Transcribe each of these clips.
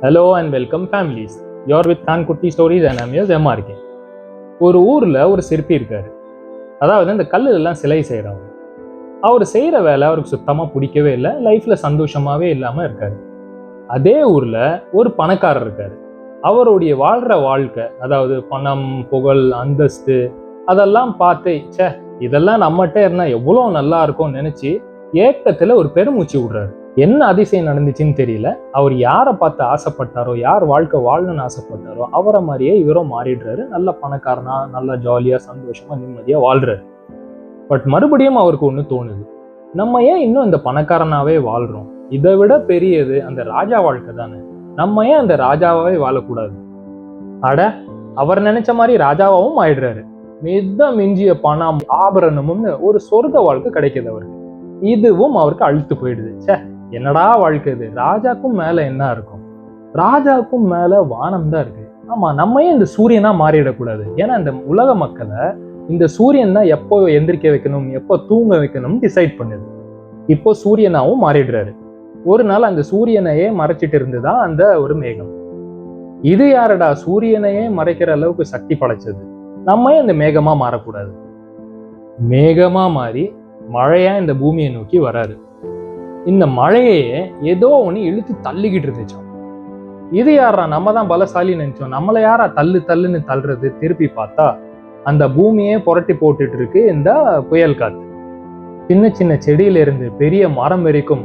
Hello and welcome families. You're with Khan Kutti Stories and I'm yours MRK. ஒரு ஊரில் ஒரு சிற்பி இருக்காரு. அதாவது இந்த கல்லுலாம் சிலை செய்கிறவர். அவர் செய்கிற வேலை அவருக்கு சுத்தமாக பிடிக்கவே இல்லை, லைஃப்பில் சந்தோஷமாகவே இல்லாமல் இருக்காரு. அதே ஊரில் ஒரு பணக்காரர் இருக்காரு. அவருடைய வாழ்கிற வாழ்க்கை, அதாவது பணம், புகழ், அந்தஸ்து அதெல்லாம் பார்த்து இதெல்லாம் நம்மகிட்ட இருந்தால் எவ்வளோ நல்லா இருக்கும்னு நினச்சி ஏக்கத்தில் ஒரு பெருமூச்சு விடுறாரு. என்ன அதிசயம் நடந்துச்சுன்னு தெரியல. அவர் யாரை பார்த்து ஆசைப்பட்டாரோ, யார் வாழ்க்கை வாழணும்னு ஆசைப்பட்டாரோ அவரை மாதிரியே இவரும் மாறிடுறாரு. நல்ல பணக்காரனா, நல்லா ஜாலியா, சந்தோஷமா, நிம்மதியா வாழ்றாரு. பட் மறுபடியும் அவருக்கு ஒண்ணு தோணுது, நம்ம ஏன் இன்னும் இந்த பணக்காரனாவே வாழ்றோம்? இதை விட பெரியது அந்த ராஜா வாழ்க்கை தானே, நம்ம ஏன் அந்த ராஜாவே வாழக்கூடாது? அட, அவர் நினைச்ச மாதிரி ராஜாவாவும் ஆயிடுறாரு. மித மிஞ்சிய பணம், ஆபரணமும்னு ஒரு சொர்க்க வாழ்க்கை கிடைக்குது அவருக்கு. இதுவும் அவருக்கு அழுத்து போயிடுது. என்னடா வாழ்க்கை இது, ராஜாக்கும் மேல என்ன இருக்கும்? ராஜாவுக்கும் மேல வானம் தான் இருக்கு. ஆமா, நம்ம ஏன் இந்த சூரியனா மாறிடக்கூடாது? ஏன்னா இந்த உலக மக்களை இந்த சூரியன் தான் எப்போ எந்திரிக்க வைக்கணும், எப்போ தூங்க வைக்கணும்னு டிசைட் பண்ணுது. இப்போ சூரியனாவும் மாறிடுறாரு. ஒரு நாள் அந்த சூரியனையே மறைச்சிட்டு இருந்துதான் அந்த ஒரு மேகம். இது யாரடா சூரியனையே மறைக்கிற அளவுக்கு சக்தி படைச்சது? நம்ம ஏன் இந்த மேகமா மாறக்கூடாது? மேகமா மாறி மழையா இந்த பூமியை நோக்கி வராரு. இந்த மழையே ஏதோ ஒண்ணு இழுத்து தள்ளிக்கிட்டு இருந்துச்சான். இது யாரா, நம்ம தான் பலசாலி நினைச்சோம், நம்மளை யாரா தள்ளுன்னு தள்ளுறது? திருப்பி பார்த்தா அந்த பூமியே புரட்டி போட்டுட்டு இருக்கு இந்த புயல் காத்து. சின்ன சின்ன செடியில இருந்து பெரிய மரம் வரைக்கும்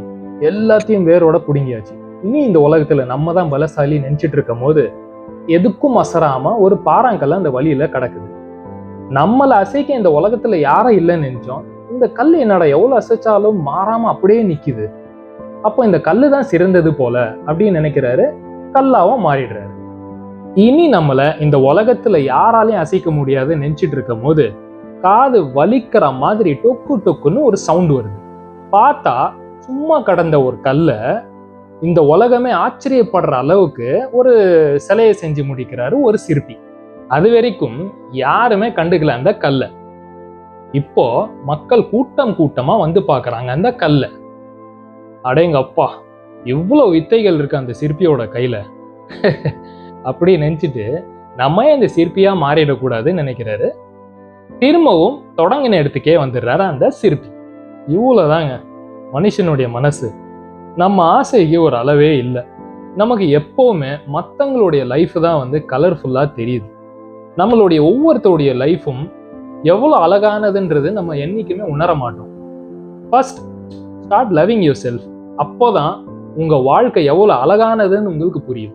எல்லாத்தையும் வேரோட புடுங்கியாச்சு. இனி இந்த உலகத்துல நம்ம தான் பலசாலி நினைச்சிட்டு இருக்கும் போது எதுக்கும் அசராம ஒரு பாறாங்கல்ல அந்த வழியில கிடக்குது. நம்மளை அசைக்க இந்த உலகத்துல யாரும் இல்லைன்னு நினைச்சோம். இந்த கல் என்னடா எவ்வளவு அசைச்சாலும் மாறாம அப்படியே நிக்குது. அப்போ இந்த கல்லு தான் சிறந்தது போல அப்படின்னு நினைக்கிறாரு. கல்லாவும் மாறிடுறாரு. இனி நம்மள இந்த உலகத்துல யாராலையும் அசைக்க முடியாதுன்னு நினைச்சிட்டு இருக்கும் போது காது வலிக்கிற மாதிரி டொக்கு டொக்குன்னு ஒரு சவுண்ட் வருது. பார்த்தா சும்மா கடந்த ஒரு கல்ல இந்த உலகமே ஆச்சரியப்படுற அளவுக்கு ஒரு சிலையை செஞ்சு முடிக்கிறாரு ஒரு சிற்பி. அது வரைக்கும் யாருமே கண்டுக்கல அந்த கல்லை. இப்போ மக்கள் கூட்டம் கூட்டமா வந்து பாக்குறாங்க அந்த கல்லை. அடேங்கப்பா, எவ்வளவு வித்தைகள் இருக்கு அந்த சிற்பியோட கையில அப்படி நினைச்சிட்டு நம்ம இந்த சிற்பியா மாறிடக்கூடாதுன்னு நினைக்கிறாரு. திரும்பவும் தொடங்கின இடத்துக்கே வந்துடுறாரு அந்த சிற்பி. இவ்வளவுதாங்க மனுஷனுடைய மனசு. நம்ம ஆசைக்கு ஒரு அளவே இல்லை. நமக்கு எப்பவுமே மற்றவங்களுடைய லைஃப் தான் கலர்ஃபுல்லா தெரியுது. நம்மளுடைய ஒவ்வொருத்தருடைய லைஃபும் எவ்வளோ அழகானதுன்றது நம்ம என்னைக்குமே உணர மாட்டோம். First start loving your self. அப்போதான் உங்க வாழ்க்கை எவ்வளோ அழகானதுன்னு உங்களுக்கு புரியும்.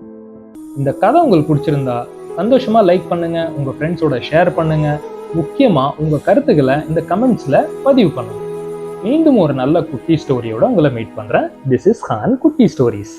இந்த கதை உங்களுக்கு பிடிச்சிருந்தா சந்தோஷமா லைக் பண்ணுங்க, உங்க ஃப்ரெண்ட்ஸோட ஷேர் பண்ணுங்க. முக்கியமா உங்க கருத்துக்களை இந்த கமெண்ட்ஸ்ல பதிவு பண்ணுங்க. மீண்டும் ஒரு நல்ல குட்டி ஸ்டோரியோட உங்களை மீட் பண்றேன். திஸ் இஸ் கான் குட்டி ஸ்டோரிஸ்.